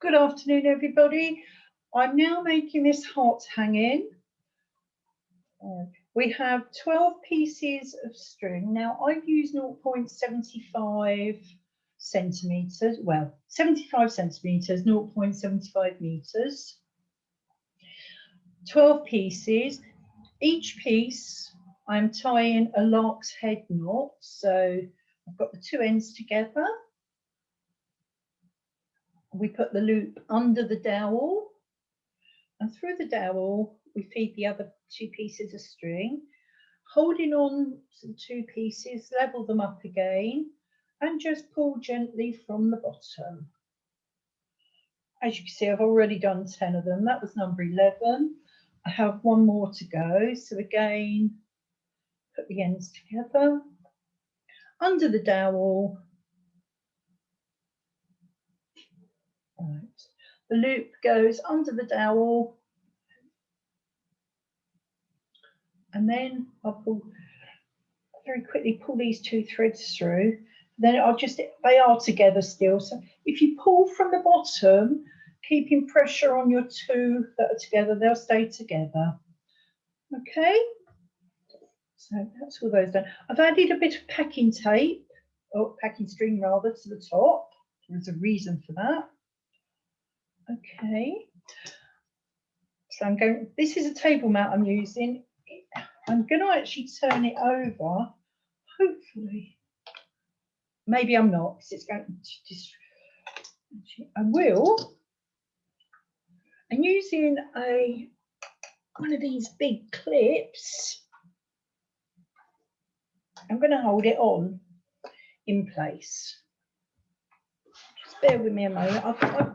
Good afternoon, everybody. I'm now making this heart hanging. We have 12 pieces of string. Now I've used 0.75 centimetres, well, 75 centimetres, 0.75 metres. 12 pieces. Each piece I'm tying a lark's head knot. So I've got the two ends together. We put the loop under the dowel, and through the dowel we feed the other two pieces of string, holding on to the two pieces, level them up again and just pull gently from the bottom. As you can see, I've already done 10 of them. That was number 11. I have one more to go. So again, put the ends together under the dowel. Right. The loop goes under the dowel, and then I'll pull very quickly, pull these two threads through. Then they are together still. So if you pull from the bottom, keeping pressure on your two that are together, they'll stay together. Okay, so that's all those done. I've added a bit of packing tape, or packing string rather, to the top. There's a reason for that. Okay, so this is a table mat I'm using. I'm going to actually turn it over, hopefully. Maybe I'm not, because it's going to just, I will. I'm using one of these big clips. I'm going to hold it on in place. Just bear with me a moment.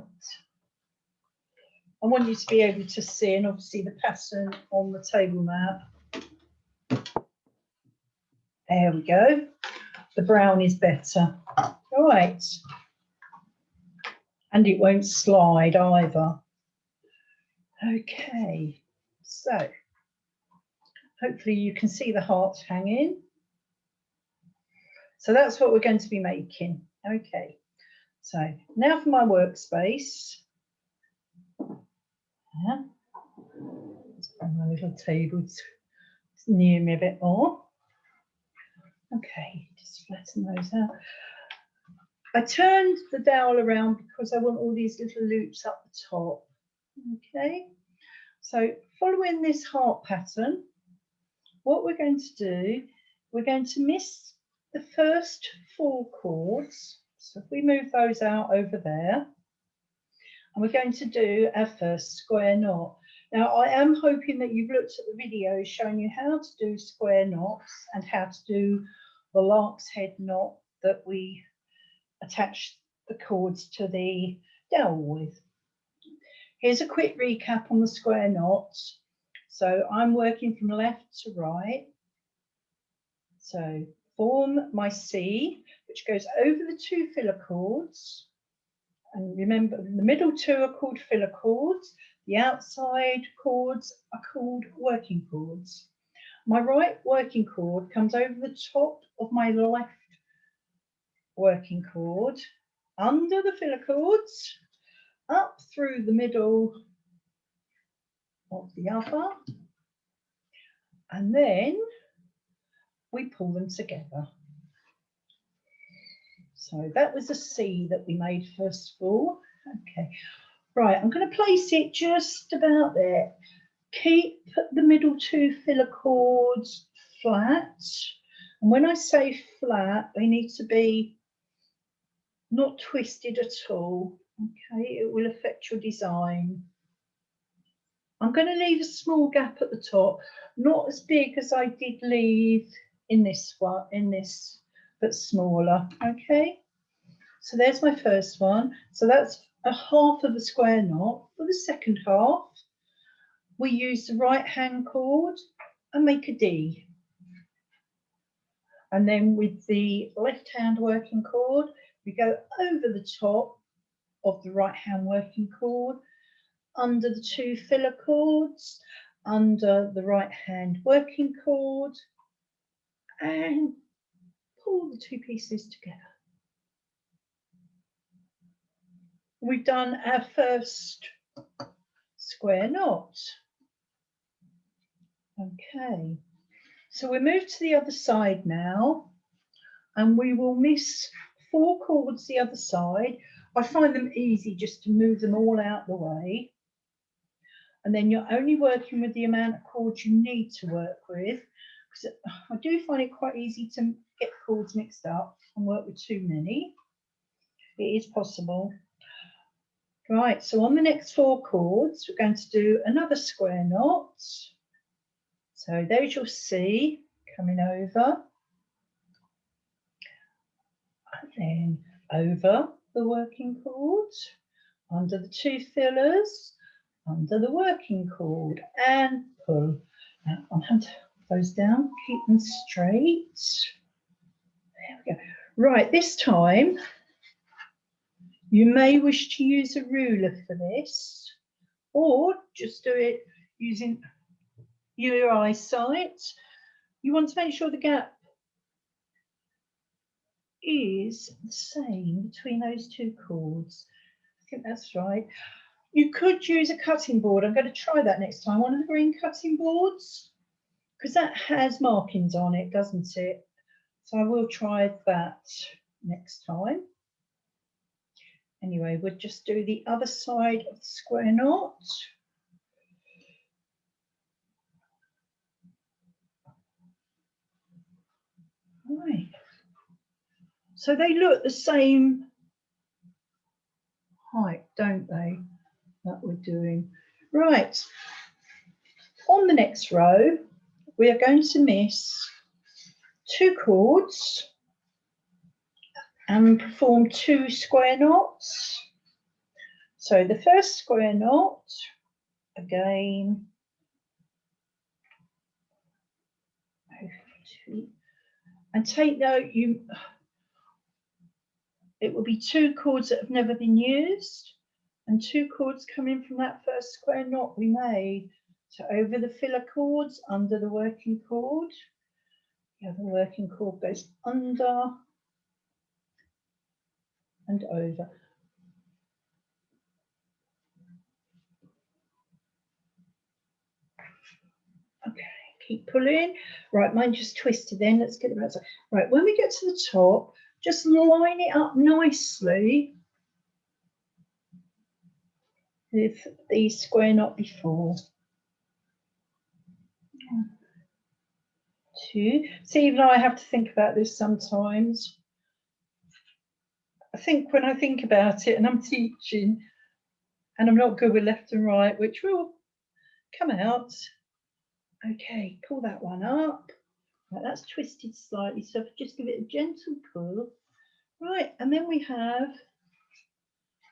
I want you to be able to see, and obviously the pattern on the table mat. There we go. The brown is better. All right. And it won't slide either. Okay. So hopefully you can see the heart hanging. So that's what we're going to be making. Okay. So now for my workspace. Yeah. Let's bring my little table near me a bit more. Okay, just flatten those out. I turned the dowel around because I want all these little loops up the top. Okay, so following this heart pattern, what we're going to do, we're going to miss the first 4 cords. So if we move those out over there, and we're going to do our first square knot. Now, I am hoping that you've looked at the video showing you how to do square knots and how to do the lark's head knot that we attach the cords to the dowel with. Here's a quick recap on the square knots. So I'm working from left to right. So form my C, which goes over the 2 filler cords. And remember, the middle 2 are called filler cords. The outside cords are called working cords. My right working cord comes over the top of my left working cord, under the filler cords, up through the middle of the other, and then we pull them together. So that was a C that we made first of all. Okay, right, I'm going to place it just about there. Keep the middle 2 filler cords flat. And when I say flat, they need to be not twisted at all. Okay, it will affect your design. I'm going to leave a small gap at the top, not as big as I did leave in this one, but smaller. Okay, so there's my first one. So that's a half of a square knot. For the second half, we use the right hand cord and make a D. And then with the left hand working cord, we go over the top of the right hand working cord, under the 2 filler cords, under the right hand working cord, and pull the 2 pieces together. we've done our first square knot. Okay, so we move to the other side now, and we will miss 4 cords the other side. I find them easy just to move them all out the way. And then you're only working with the amount of cords you need to work with, because I do find it quite easy to get cords mixed up and work with too many. It is possible. Right, so on the next 4 cords, we're going to do another square knot. So those you'll see coming over, and then over the working cord, under the 2 fillers, under the working cord, and pull. Now I'll hand those down, keep them straight. There we go. Right, this time you may wish to use a ruler for this, or just do it using your eyesight. You want to make sure the gap is the same between those 2 cords. I think that's right. You could use a cutting board. I'm going to try that next time. One of the green cutting boards, because that has markings on it, doesn't it? So I will try that next time. Anyway, we'll just do the other side of the square knot. Right. So they look the same height, don't they? That we're doing. Right. On the next row, we are going to miss 2 cords and perform 2 square knots. So the first square knot, again, and take note, it will be 2 cords that have never been used, and 2 cords coming from that first square knot we made. So over the filler cords, under the working cord, the other working cord goes under and over. Okay, keep pulling. Right, mine just twisted then. Let's get it back. Right, when we get to the top, just line it up nicely with the square knot before. 1, 2. See, even I have to think about this sometimes. I think when I think about it and I'm teaching and I'm not good with left and right, which will come out. Okay, pull that one up. Right, that's twisted slightly, so just give it a gentle pull. Right, and then we have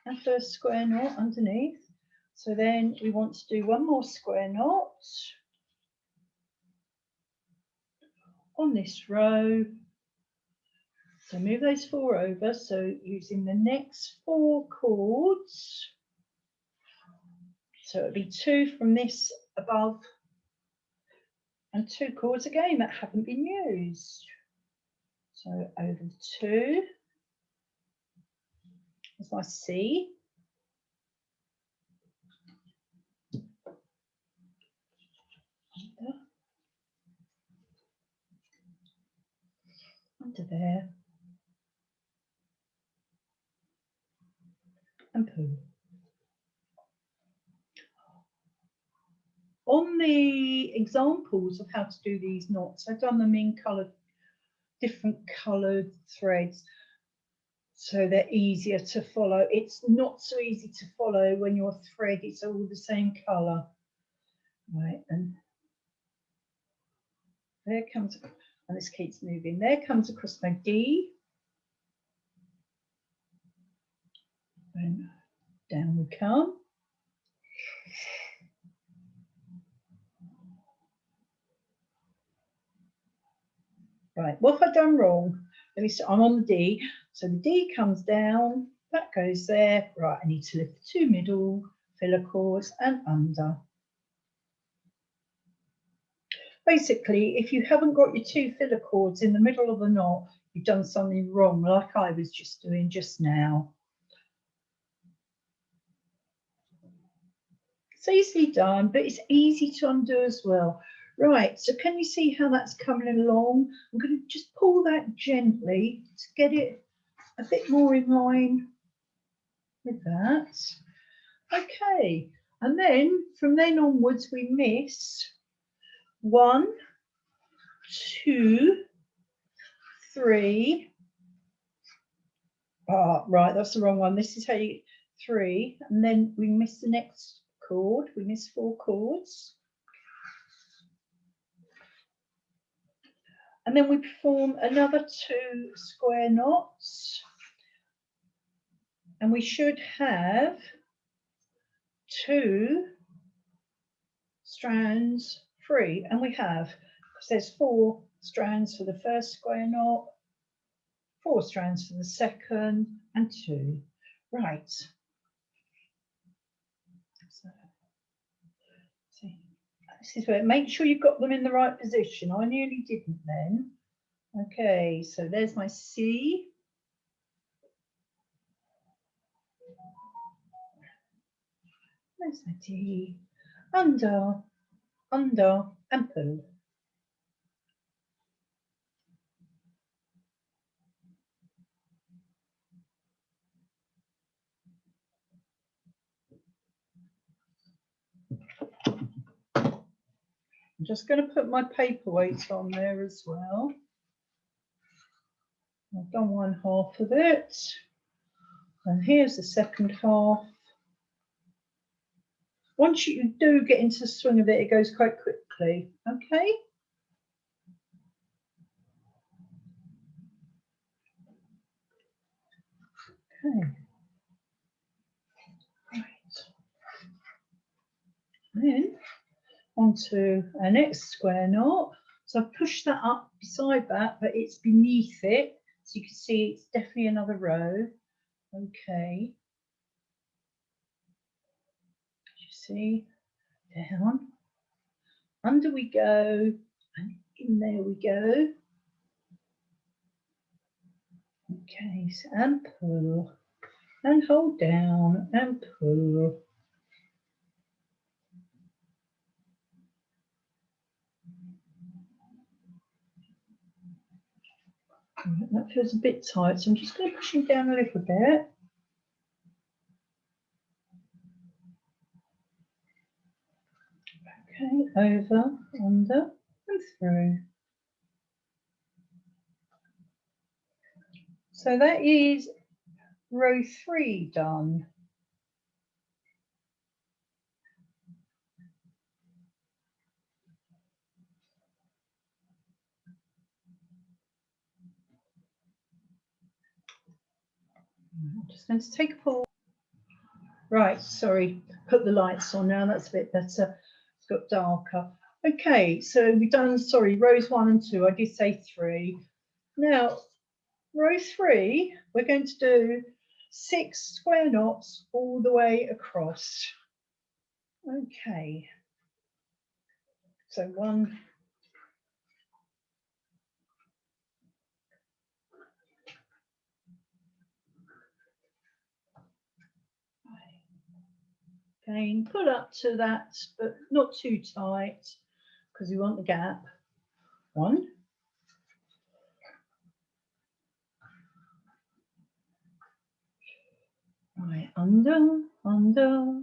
our first square knot underneath. So then we want to do 1 more square knot on this row. So move those 4 over. So using the next 4 cords. So it'll be 2 from this above and 2 cords again that haven't been used. So over the 2 is my C. Under there. And pull. On the examples of how to do these knots, I've done them in different coloured threads, so they're easier to follow. It's not so easy to follow when your thread is all the same colour. Right, and there comes, and this keeps moving, there comes across my D. And down we come. Right, what have I done wrong? Let me see, I'm on the D. So the D comes down, that goes there. Right, I need to lift the 2 middle filler cords and under. Basically, if you haven't got your 2 filler cords in the middle of the knot, you've done something wrong, like I was just doing just now. It's easily done, but it's easy to undo as well. Right, so can you see how that's coming along? I'm going to just pull that gently to get it a bit more in line with that. Okay, and then from then onwards we miss 1, 2, 3. Right, that's the wrong one. This is how you 3, and then we miss the next chord. We miss 4 chords. And then we perform another 2 square knots, and we should have 2 strands free, and we have, because there's 4 strands for the first square knot, 4 strands for the second, and 2. Right. So, see, this is where, make sure you've got them in the right position. I nearly didn't then. Okay, so there's my C. There's my D. Under, under, and pull. I'm just going to put my paperweight on there as well. I've done 1/2 of it. And here's the second half. Once you do get into the swing of it, it goes quite quickly. Okay. Okay. Right. Then onto our next square knot. So I've pushed that up beside that, but it's beneath it. So you can see it's definitely another row. Okay. As you see, down, under we go, and in there we go. Okay, so and pull, and hold down, and pull. That feels a bit tight, so I'm just going to push him down a little bit. Okay, over, under, and through. So that is row 3 done. I'm just going to take a pause. Right, sorry, put the lights on now, that's a bit better. It's got darker. Okay, so we've done, sorry, rows 1 and 2. I did say 3. Now, row 3, we're going to do 6 square knots all the way across. Okay, so 1, 5. Again, pull up to that, but not too tight because we want the gap. 1, right, under, under.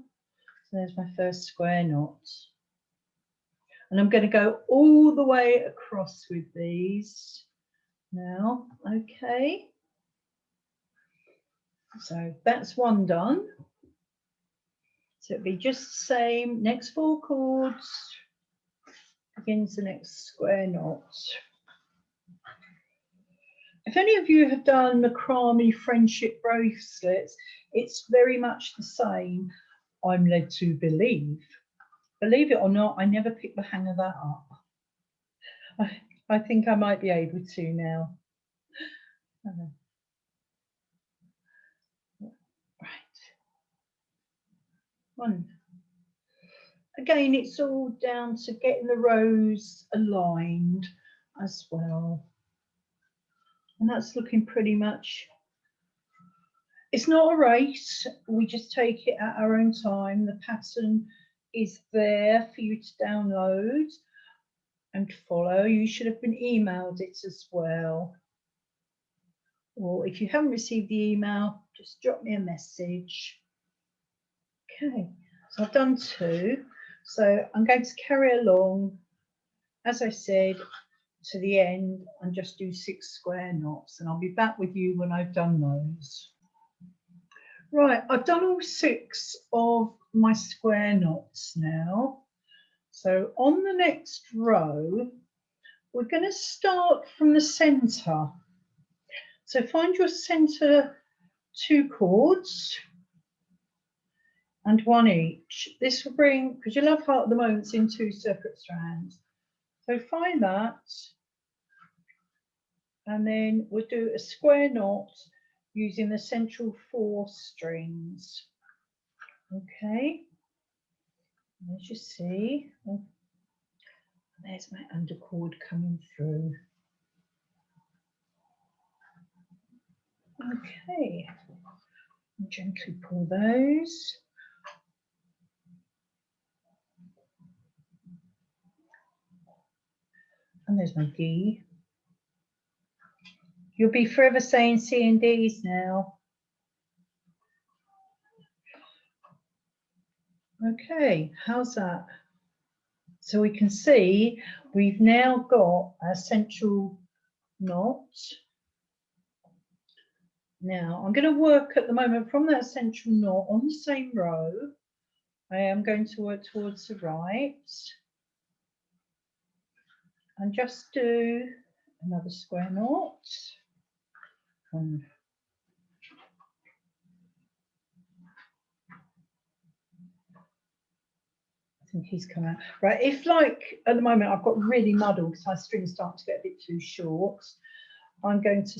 So there's my first square knot. And I'm going to go all the way across with these now. Okay. So that's 1 done. So it'll be just the same. Next 4 chords. Begins the next square knot. If any of you have done Macrame friendship bracelets, it's very much the same, I'm led to believe. Believe it or not, I never picked the hang of that up. I think I might be able to now. Right. 1. Again, it's all down to getting the rows aligned as well. And that's looking pretty much, it's not a race, we just take it at our own time. The pattern is there for you to download and follow. You should have been emailed it as well. Or if you haven't received the email, just drop me a message. Okay, so I've done 2. So I'm going to carry along, as I said, to the end and just do 6 square knots, and I'll be back with you when I've done those. Right, I've done all 6 of my square knots now. So on the next row, we're going to start from the center. So find your center 2 cords and 1 each. This will bring, because your love heart at the moment is in 2 separate strands. So find that, and then we'll do a square knot using the central 4 strings. Okay, as you see, oh, there's my undercord coming through. Okay, gently pull those. And there's my D. You'll be forever saying C and D's now. Okay, how's that? So we can see we've now got our central knot. Now I'm going to work at the moment from that central knot on the same row. I am going to work towards the right and just do another square knot. And I think he's come out. Right, if like at the moment I've got really muddled because my string's starting to get a bit too short, I'm going to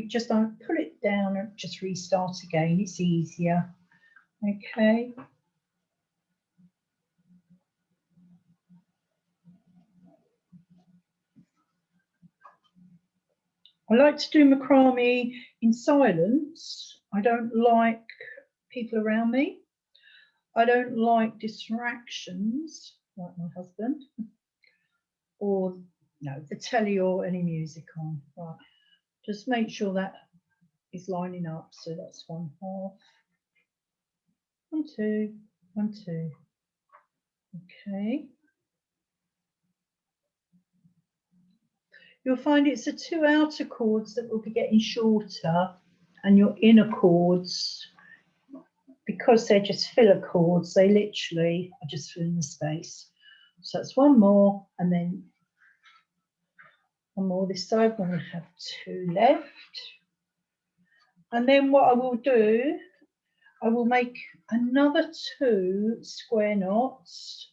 just pull it down and just restart again. It's easier. Okay. I like to do macrame in silence. I don't like people around me. I don't like distractions like my husband, or no, the telly or any music on. Right, just make sure that is lining up. So that's 1/2, 1, 2, 1, 2. Okay. You'll find it's the 2 outer cords that will be getting shorter, and your inner cords, because they're just filler cords, they literally are just filling the space. So that's 1 more, and then 1 more this side. We're going to have 2 left. And then what I will do, I will make another 2 square knots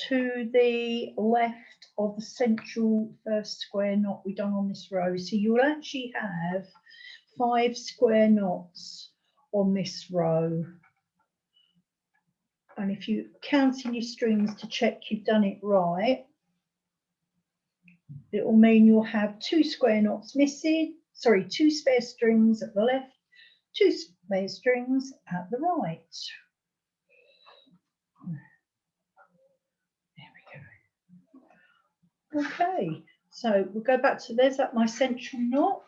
to the left of the central first square knot we've done on this row. So you'll actually have 5 square knots on this row. And if you count in your strings to check you've done it right, it will mean you'll have 2 square knots missing, sorry, 2 spare strings at the left, 2 spare strings at the right. There we go. Okay, so we'll go back to, there's that my central knot.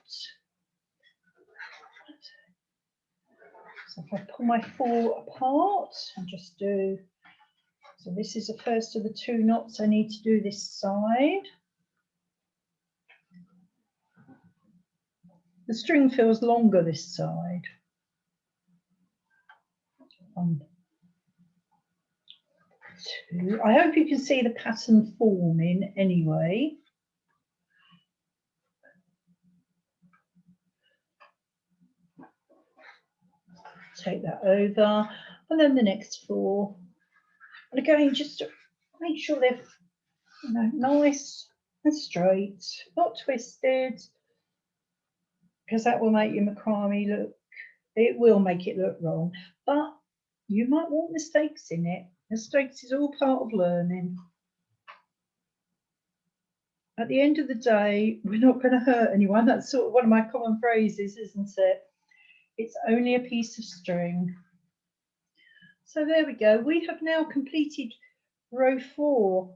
So if I pull my 4 apart and just do, so this is the first of the 2 knots I need to do this side. The string feels longer this side. 1, 2. I hope you can see the pattern forming anyway. Take that over, and then the next 4. And again, just to make sure they're, you know, nice and straight, not twisted, because that will make your macrame look, it will make it look wrong, but you might want mistakes in it. Mistakes is all part of learning. At the end of the day, we're not going to hurt anyone. That's sort of one of my common phrases, isn't it? It's only a piece of string. So there we go. We have now completed row 4.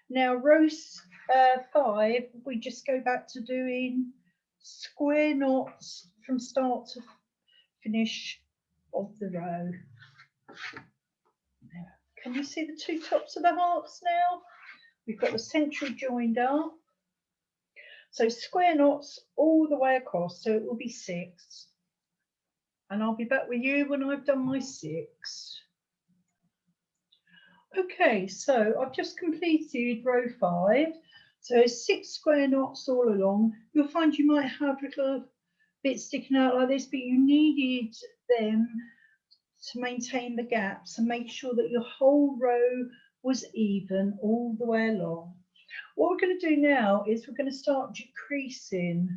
Now row 5, we just go back to doing square knots from start to finish of the row. Can you see the 2 tops of the hearts now? We've got the central joined up. So square knots all the way across, so it will be 6. And I'll be back with you when I've done my 6. Okay, so I've just completed row 5. So 6 square knots all along. You'll find you might have little bits sticking out like this, but you needed them to maintain the gaps and make sure that your whole row was even all the way along. What we're going to do now is we're going to start decreasing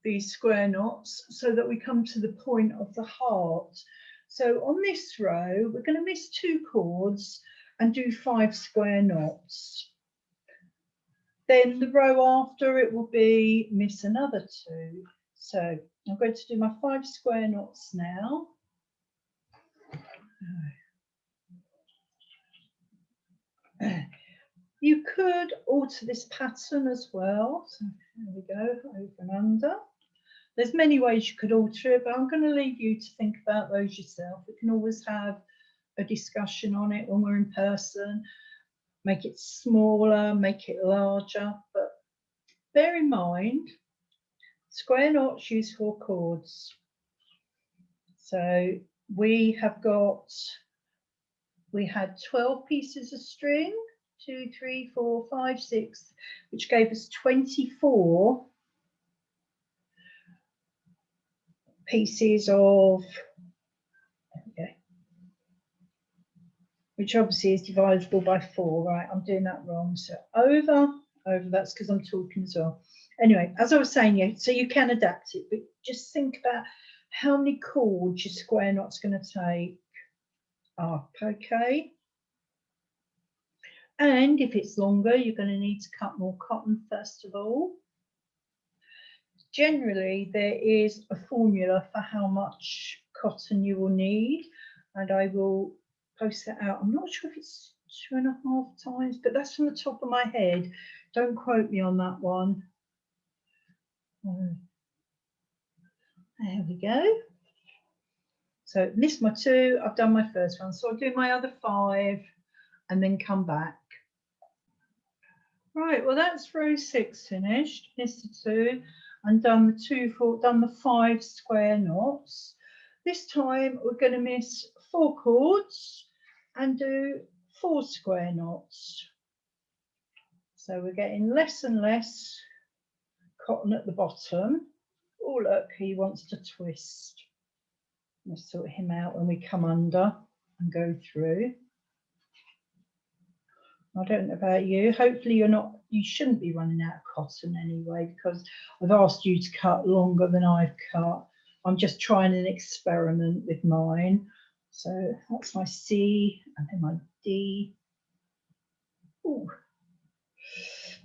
these square knots so that we come to the point of the heart. So on this row, we're going to miss 2 cords and do 5 square knots. Then the row after it will be miss another 2. So I'm going to do my 5 square knots now. You could alter this pattern as well. So there we go, over and under. There's many ways you could alter it, but I'm going to leave you to think about those yourself. We can always have a discussion on it when we're in person. Make it smaller, make it larger, but bear in mind, square knots use 4 cords. So we had 12 pieces of string, 2, 3, 4, 5, 6, which gave us 24 pieces of, okay, which obviously is divisible by 4, right? I'm doing that wrong. So over, that's because I'm talking as well. Anyway, as I was saying, yeah, so you can adapt it, but just think about how many cords your square knot's going to take up, okay? And if it's longer, you're going to need to cut more cotton first of all. Generally, there is a formula for how much cotton you will need, and I will post that out. I'm not sure if it's 2.5 times, but that's from the top of my head. Don't quote me on that one. There we go. So missed my 2, I've done my first one. So I'll do my other 5 and then come back. Right, well that's row 6 finished. Missed the 2 and done the 5 square knots. This time we're going to miss 4 cords and do 4 square knots. So we're getting less and less cotton at the bottom. Oh look, he wants to twist. Let's sort him out when we come under and go through. I don't know about you. Hopefully you shouldn't be running out of cotton anyway, because I've asked you to cut longer than I've cut. I'm just trying an experiment with mine. So that's my C and then my D. Ooh.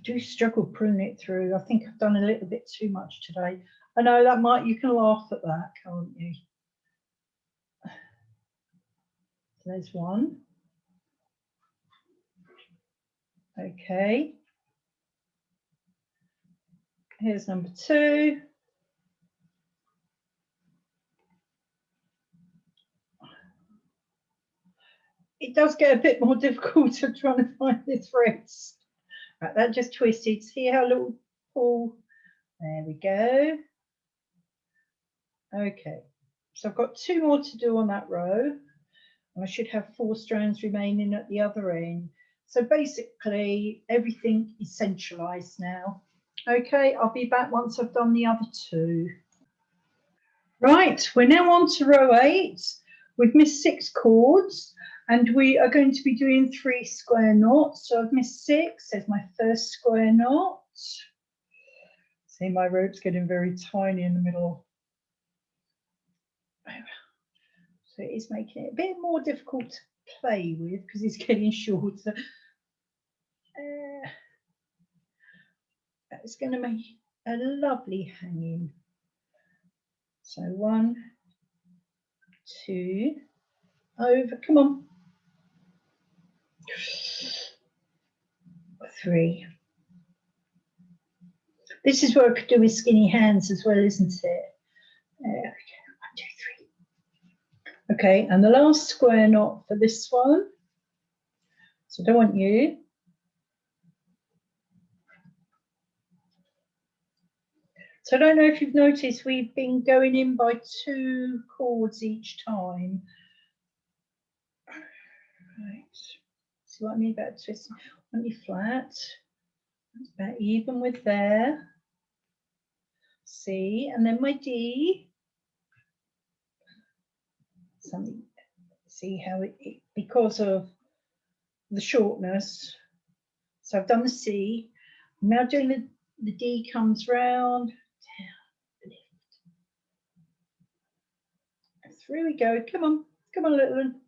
Do struggle pulling it through. I think I've done a little bit too much today. I know that you can laugh at that, can't you? There's one. Okay. Here's number 2. It does get a bit more difficult to try to find the threads. Right, that just twisted. See how little pull? There we go. Okay, so I've got 2 more to do on that row. I should have 4 strands remaining at the other end. So basically everything is centralized now. Okay, I'll be back once I've done the other 2. Right, we're now on to row 8. We've missed 6 cords and we are going to be doing 3 square knots. So I've missed 6, there's my first square knot. See, my rope's getting very tiny in the middle. So it is making it a bit more difficult to play with because it's getting shorter. It's going to make a lovely hanging. So 1, 2, over, come on. 3. This is where I could do with skinny hands as well, isn't it? There we go. 1, 2, 3. Okay, and the last square knot for this one. So I don't want you. So I don't know if you've noticed, we've been going in by 2 cords each time. Right. See what I mean about twisting? Want you flat. It's about even with there. C, and then my D. Something. See how it because of the shortness. So I've done the C. I'm now doing the D comes round, down, lift. Through we go. Come on, little one.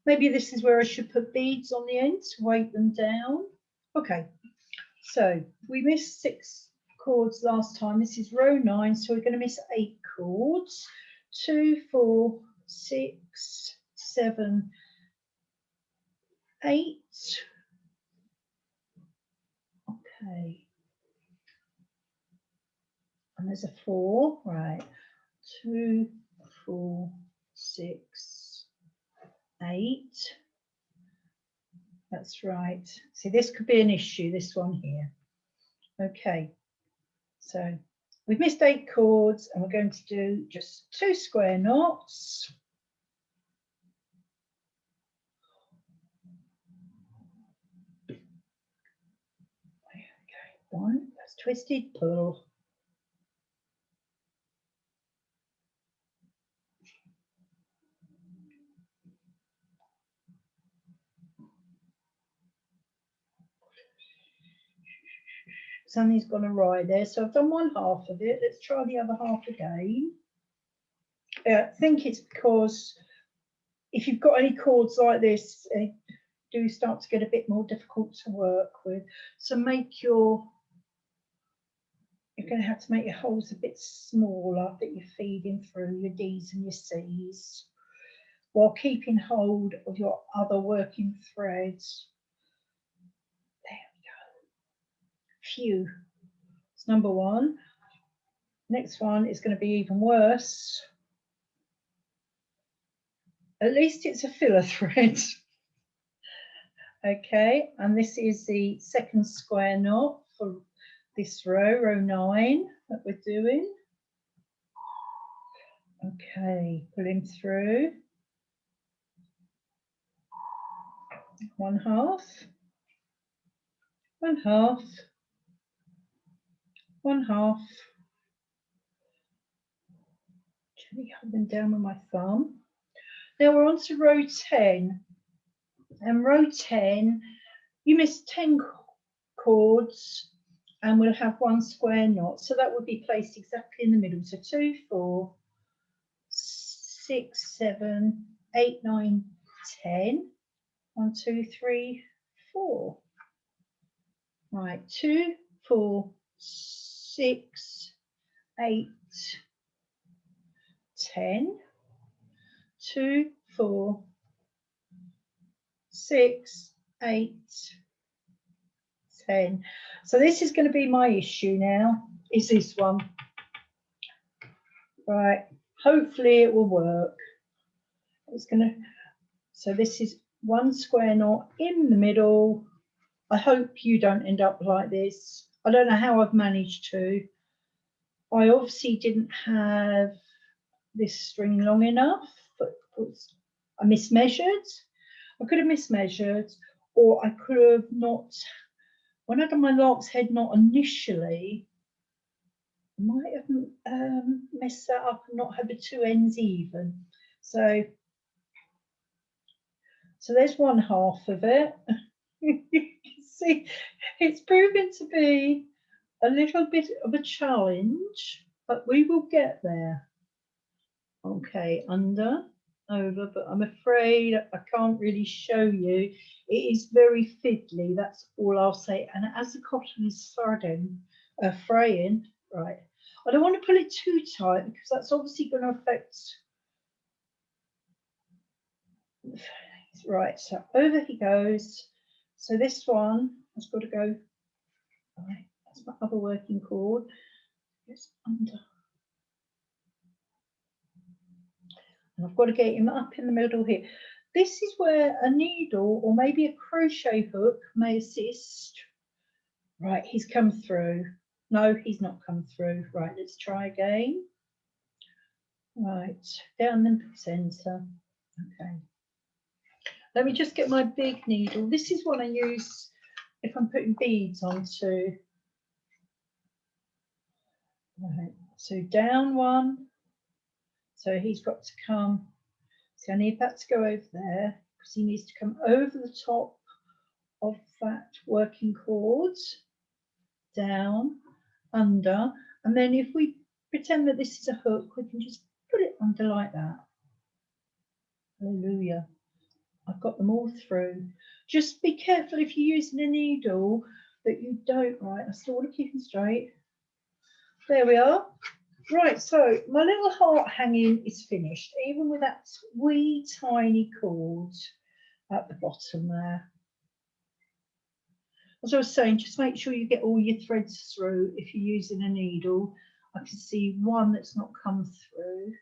Maybe this is where I should put beads on the end to weight them down. Okay, so we missed 6 chords last time. This is row 9, so we're going to miss 8 chords. 2, 4, 6, 7, 8. Okay. And there's a 4, right. 2, 4, 6, 8. That's right. See, this could be an issue, this one here. Okay. So we've missed 8 chords and we're going to do just 2 square knots. Okay, 1, that's twisted, pull. Something's gone awry there, so I've done 1/2 of it. Let's try the other half again. I think it's because if you've got any chords like this, they do start to get a bit more difficult to work with. So you're going to have to make your holes a bit smaller that you're feeding through your D's and your C's, while keeping hold of your other working threads. There we go. Phew. It's number 1. Next one is going to be even worse. At least it's a filler thread. Okay, and this is the 2nd square knot for this row 9 that we're doing. Okay, pull him through. 1/2, 1/2, 1/2. Gently hold them down with my thumb. Now we're on to row 10. And row 10, you missed 10 chords and we'll have 1 square knot. So that would be placed exactly in the middle. So 2, 4, 6, 7, 8, 9, 10. 1, 2, 3, 4. Right, 2, 4, 6, 8, 10. 2, 4, 6, 8, 10. So this is going to be my issue now, is this one. Right, hopefully it will work. It's going to, so this is 1 square knot in the middle. I hope you don't end up like this. I don't know how I've managed to. I obviously didn't have this string long enough, but I mismeasured. I could have mismeasured, or I could have not. When I done my lark's head knot initially, I might have messed that up and not had the 2 ends even. So there's 1/2 of it. You can see it's proving to be a little bit of a challenge, but we will get there. Okay, under, over, but I'm afraid I can't really show you. It is very fiddly, that's all I'll say. And as the cotton is fraying, right, I don't want to pull it too tight because that's obviously going to affect Right, so over he goes. So this one has got to go, right, that's my other working cord. It's under. And I've got to get him up in the middle here. This is where a needle or maybe a crochet hook may assist. Right, he's come through. No, he's not come through. Right, let's try again. Right, down the centre. Okay. Let me just get my big needle. This is what I use if I'm putting beads onto. Right, so down one. So he's got to come. So I need that to go over there because he needs to come over the top of that working cord, down, under, and then if we pretend that this is a hook, we can just put it under like that. Hallelujah. I've got them all through. Just be careful if you're using a needle that you don't, right, I still want to keep them straight. There we are. Right, so my little heart hanging is finished, even with that wee tiny cord at the bottom there. As I was saying, just make sure you get all your threads through if you're using a needle. I can see one that's not come through.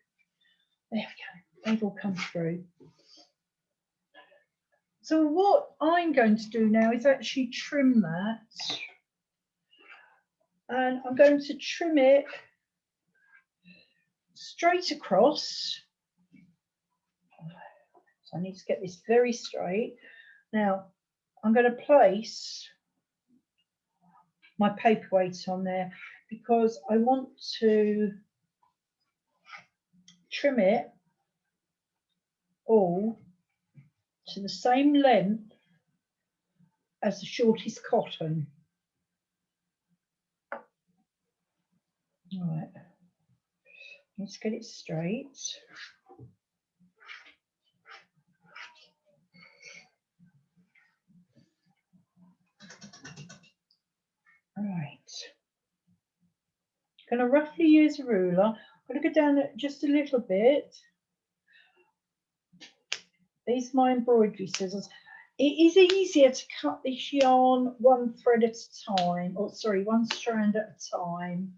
There we go, they've all come through. So what I'm going to do now is actually trim that. And I'm going to trim it straight across. So I need to get this very straight. Now I'm going to place my paperweight on there because I want to trim it all to the same length as the shortest cotton. All right, let's get it straight. All right, going to roughly use a ruler. I'm going to go down it just a little bit. These are my embroidery scissors. It is easier to cut this yarn one thread at a time, or sorry, one strand at a time.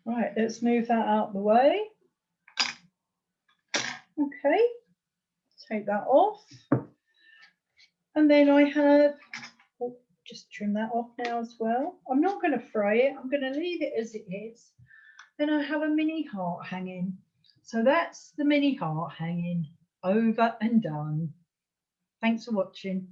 Right, let's move that out of the way. Okay, take that off. And then I have, oh, just trim that off now as well. I'm not going to fray it, I'm going to leave it as it is. Then I have a mini heart hanging. So that's the mini heart hanging, over and done. Thanks for watching.